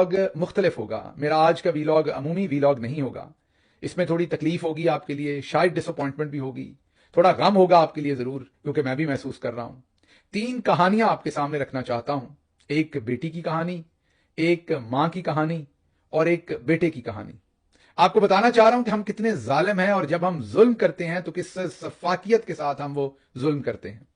Vlog मुख्तलिफ होगा। मेरा आज का वीलॉग अमूमी वीलॉग नहीं होगा। इसमें थोड़ी तकलीफ होगी आपके लिए, शायद डिसअपॉइंटमेंट भी होगी, थोड़ा गम होगा आपके लिए जरूर, क्योंकि मैं भी महसूस कर रहा हूं। 3 कहानियां आपके सामने रखना चाहता हूं, एक बेटी की कहानी, एक मां की कहानी और एक बेटे की कहानी। आपको बताना चाह रहा हूं कि हम कितने जालिम हैं और जब हम जुल्म करते हैं तो किस सफाकियत के साथ हम वो जुल्म करते हैं।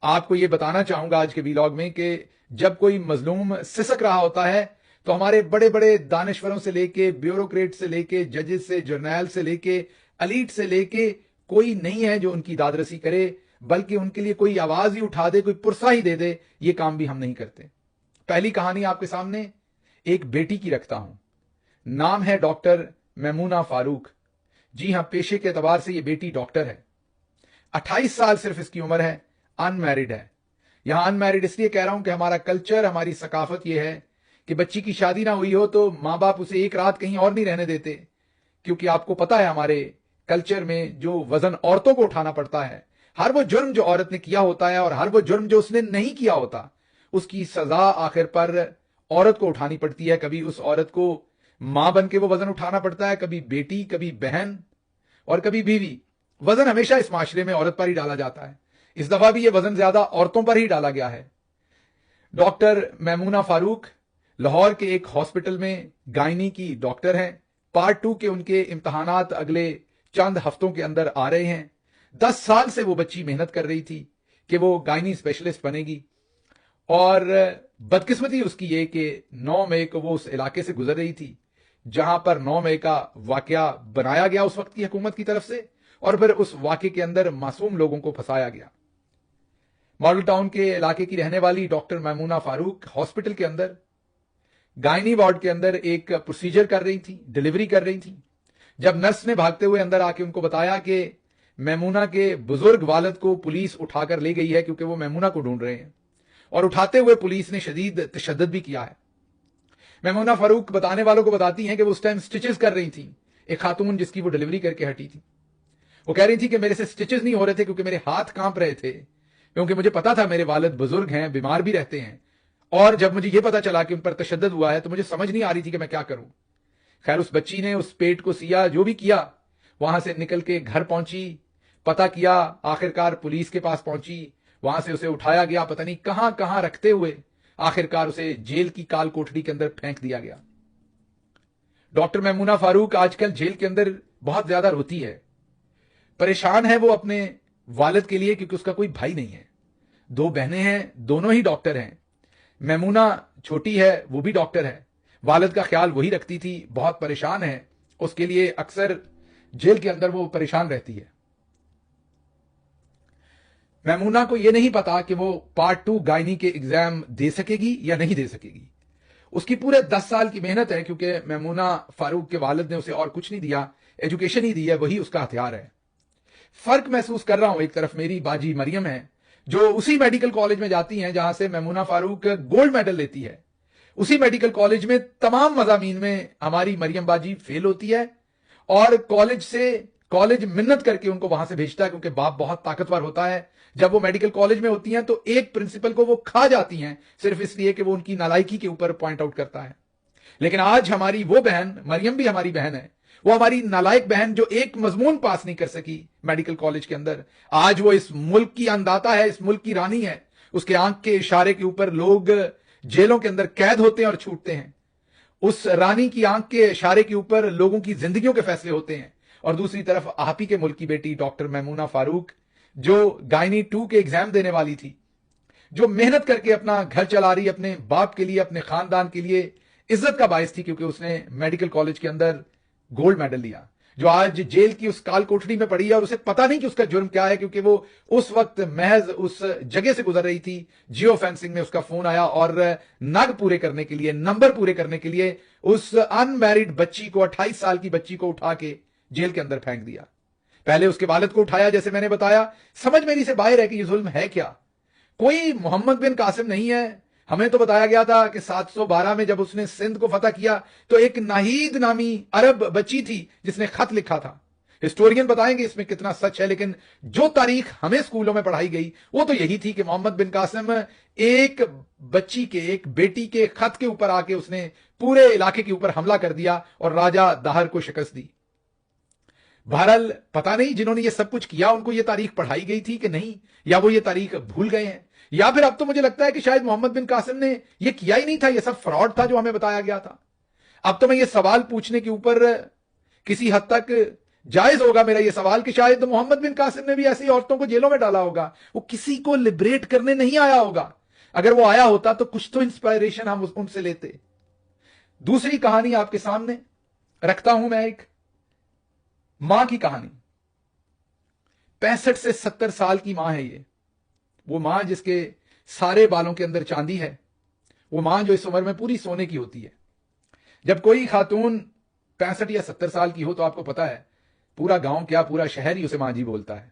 आपको ये बताना चाहूंगा आज के वीलॉग में कि जब कोई मजलूम सिसक रहा होता है तो हमारे बड़े बड़े दानिश्वरों से लेके, ब्यूरोक्रेट से लेके, जजेस से, जर्नैल से लेके, एलीट से लेके कोई नहीं है जो उनकी दादरसी करे, बल्कि उनके लिए कोई आवाज ही उठा दे, कोई पुरसा ही दे दे, ये काम भी हम नहीं करते। पहली कहानी आपके सामने एक बेटी की रखता हूं। नाम है डॉक्टर मैमूना फारूक। जी हां, पेशे के एतबार से ये बेटी डॉक्टर है। 28 साल सिर्फ इसकी उम्र है, अनमैरिड है। यहां अनमैरिड इसलिए कह रहा हूं कि हमारा कल्चर, हमारी सकाफत यह है कि बच्ची की शादी ना हुई हो तो मां बाप उसे एक रात कहीं और नहीं रहने देते, क्योंकि आपको पता है हमारे कल्चर में जो वजन औरतों को उठाना पड़ता है, हर वो जुर्म जो औरत ने किया होता है और हर वो जुर्म जो उसने नहीं किया होता, उसकी सजा आखिर पर औरत को उठानी पड़ती है। कभी उस औरत को मां बन के वो वजन उठाना पड़ता है, कभी बेटी, कभी बहन और कभी बीवी। वजन हमेशा इस माशरे में औरत पर ही डाला जाता है। इस दफा भी ये वजन ज्यादा औरतों पर ही डाला गया है। डॉक्टर मैमूना फारूक लाहौर के एक हॉस्पिटल में गायनी की डॉक्टर हैं। पार्ट 2 के उनके इम्तहानात अगले चंद हफ्तों के अंदर आ रहे हैं। 10 साल से वो बच्ची मेहनत कर रही थी कि वो गायनी स्पेशलिस्ट बनेगी, और बदकिस्मती उसकी ये कि 9 मई को वो उस इलाके से गुजर रही थी जहां पर 9 मई का वाकया बनाया गया उस वक्त की हुकूमत की तरफ से, और फिर उस वाकये के अंदर मासूम लोगों को फंसाया गया। मॉडल टाउन के इलाके की रहने वाली डॉक्टर मैमूना फारूक हॉस्पिटल के अंदर गायनी वार्ड के अंदर एक प्रोसीजर कर रही थी, डिलीवरी कर रही थी, जब नर्स ने भागते हुए अंदर आके उनको बताया कि मैमूना के बुजुर्ग वालिद को पुलिस उठाकर ले गई है, क्योंकि वो मैमूना को ढूंढ रहे हैं, और उठाते हुए पुलिस ने शदीद तशद्दुद भी किया है। मैमूना फारूक बताने वालों को बताती हैं कि वो उस टाइम स्टिचेस कर रही थी। एक खातून जिसकी वो डिलीवरी करके हटी थी, वो कह रही थी कि मेरे से स्टिचेस नहीं हो रहे थे क्योंकि मेरे हाथ कांप रहे थे, क्योंकि मुझे पता था मेरे वालिद बुजुर्ग हैं, बीमार भी रहते हैं, और जब मुझे यह पता चला कि उन पर तशद्दुद हुआ है तो मुझे समझ नहीं आ रही थी कि मैं क्या करूं। खैर, उस बच्ची ने उस पेट को सिया, जो भी किया, वहां से निकल के घर पहुंची, पता किया, आखिरकार पुलिस के पास पहुंची, वहां से उसे उठाया गया, पता नहीं कहां कहां रखते हुए आखिरकार उसे जेल की काल कोठरी के अंदर फेंक दिया गया। डॉक्टर मैमूना फारूक आजकल जेल के अंदर बहुत ज्यादा रोती है, परेशान है वो अपने वालिद के लिए, क्योंकि उसका कोई भाई नहीं है। 2 बहनें हैं, दोनों ही डॉक्टर हैं। मैमूना छोटी है, वो भी डॉक्टर है, वालिद का ख्याल वही रखती थी, बहुत परेशान है, उसके लिए अक्सर जेल के अंदर वो परेशान रहती है। मैमूना को यह नहीं पता कि वो पार्ट 2 गायनी के एग्जाम दे सकेगी या नहीं दे सकेगी। उसकी पूरे 10 साल की मेहनत है, क्योंकि मैमूना फारूक के वालिद ने उसे और कुछ नहीं दिया, एजुकेशन ही दी है, वही उसका हथियार है। फर्क महसूस कर रहा हूं, एक तरफ मेरी बाजी मरियम है जो उसी मेडिकल कॉलेज में जाती हैं जहां से मैमूना फारूक गोल्ड मेडल लेती है। उसी मेडिकल कॉलेज में तमाम मजामीन में हमारी मरियम बाजी फेल होती है, और कॉलेज मिन्नत करके उनको वहां से भेजता है, क्योंकि बाप बहुत ताकतवर होता है। जब वो मेडिकल कॉलेज में होती हैं तो एक प्रिंसिपल को वो खा जाती हैं, सिर्फ इसलिए कि वो उनकी नालायकी के ऊपर पॉइंट आउट करता है। लेकिन आज हमारी वो बहन, मरियम भी हमारी बहन है, वो हमारी नालायक बहन जो एक मजमून पास नहीं कर सकी मेडिकल कॉलेज के अंदर, आज वो इस मुल्क की अन्नदाता है, इस मुल्क की रानी है। उसके आंख के इशारे के ऊपर लोग जेलों के अंदर कैद होते हैं और छूटते हैं। उस रानी की आंख के इशारे के ऊपर लोगों की जिंदगियों के फैसले होते हैं। और दूसरी तरफ आप ही के मुल्क की बेटी डॉक्टर मैमूना फारूक, जो गायनी 2 के एग्जाम देने वाली थी, जो मेहनत करके अपना घर चला रही, अपने बाप के लिए, अपने खानदान के लिए इज्जत का बायस थी, क्योंकि उसने मेडिकल कॉलेज के अंदर गोल्ड मेडल लिया, जो आज जेल की उस काल कोठरी में पड़ी है, और उसे पता नहीं कि उसका जुर्म क्या है, क्योंकि वो उस वक्त महज उस जगह से गुजर रही थी। जियो फेंसिंग में उसका फोन आया और नग पूरे करने के लिए, नंबर पूरे करने के लिए उस अनमैरिड बच्ची को, 28 साल की बच्ची को उठा के जेल के अंदर फेंक दिया। पहले उसके वालिद को उठाया, जैसे मैंने बताया। समझ मेरी से बाहर है कि ये जुल्म है क्या। कोई मोहम्मद बिन कासिम नहीं है। हमें तो बताया गया था कि 712 में जब उसने सिंध को फतह किया तो एक नाहीद नामी अरब बच्ची थी जिसने खत लिखा था, ہسٹورین بتائیں گے اس میں کتنا سچ ہے، لیکن جو تاریخ ہمیں اسکولوں میں پڑھائی گئی وہ تو یہی تھی کہ محمد بن قاسم ایک بچی کے، ایک بیٹی کے خط کے اوپر آ کے اس نے پورے علاقے کے اوپر حملہ کر دیا اور راجہ داہر کو شکست دی۔ بہرحال پتہ نہیں جنہوں نے یہ سب کچھ کیا ان کو یہ تاریخ پڑھائی گئی تھی کہ نہیں، یا وہ یہ تاریخ بھول گئے ہیں، یا پھر اب تو مجھے لگتا ہے کہ شاید محمد بن قاسم نے یہ کیا ہی نہیں تھا، یہ سب فراڈ تھا جو ہمیں بتایا گیا تھا۔ اب تو میں یہ سوال پوچھنے کے اوپر کسی حد تک جائز ہوگا میرا یہ سوال کہ شاید محمد بن قاسم نے بھی ایسی عورتوں کو جیلوں میں ڈالا ہوگا، وہ کسی کو لبریٹ کرنے نہیں آیا ہوگا۔ اگر وہ آیا ہوتا تو کچھ تو انسپائریشن ہم ان سے لیتے۔ دوسری کہانی آپ کے سامنے رکھتا ہوں میں، ایک ماں کی کہانی۔ 65 سے 70 سال کی ماں ہے یہ، وہ ماں جس کے سارے بالوں کے اندر چاندی ہے، وہ ماں جو اس عمر میں پوری سونے کی ہوتی ہے۔ جب کوئی خاتون 65 یا 70 سال کی ہو تو آپ کو پتا ہے پورا گاؤں کیا پورا شہر ہی اسے ماں جی بولتا ہے۔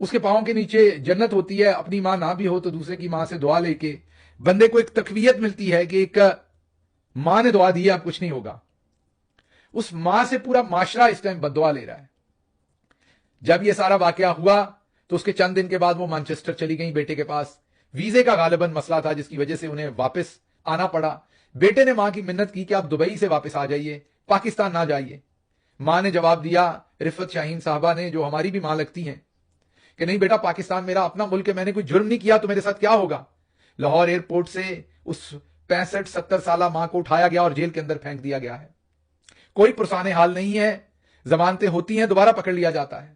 اس کے پاؤں کے نیچے جنت ہوتی ہے، اپنی ماں نہ بھی ہو تو دوسرے کی ماں سے دعا لے کے بندے کو ایک تقویت ملتی ہے کہ ایک ماں نے دعا دی ہے، اب کچھ نہیں ہوگا۔ اس ماں سے پورا معاشرہ اس ٹائم بد دعا لے رہا ہے۔ جب یہ سارا واقعہ ہوا تو اس کے چند دن کے بعد وہ مانچسٹر چلی گئی بیٹے کے پاس۔ ویزے کا غالباً مسئلہ تھا جس کی وجہ سے انہیں واپس آنا پڑا۔ بیٹے نے ماں کی منت کی کہ آپ دبئی سے واپس آ جائیے، پاکستان نہ جائیے۔ ماں نے جواب دیا، رفت شاہین صاحبہ نے جو ہماری بھی ماں لگتی ہیں، کہ نہیں بیٹا، پاکستان میرا اپنا ملک ہے، میں نے کوئی جرم نہیں کیا تو میرے ساتھ کیا ہوگا۔ لاہور ایئرپورٹ سے اس 65-70 سالہ ماں کو اٹھایا گیا اور جیل کے اندر پھینک دیا گیا ہے۔ کوئی پرسان حال نہیں ہے، ضمانتیں ہوتی ہیں دوبارہ پکڑ لیا جاتا ہے۔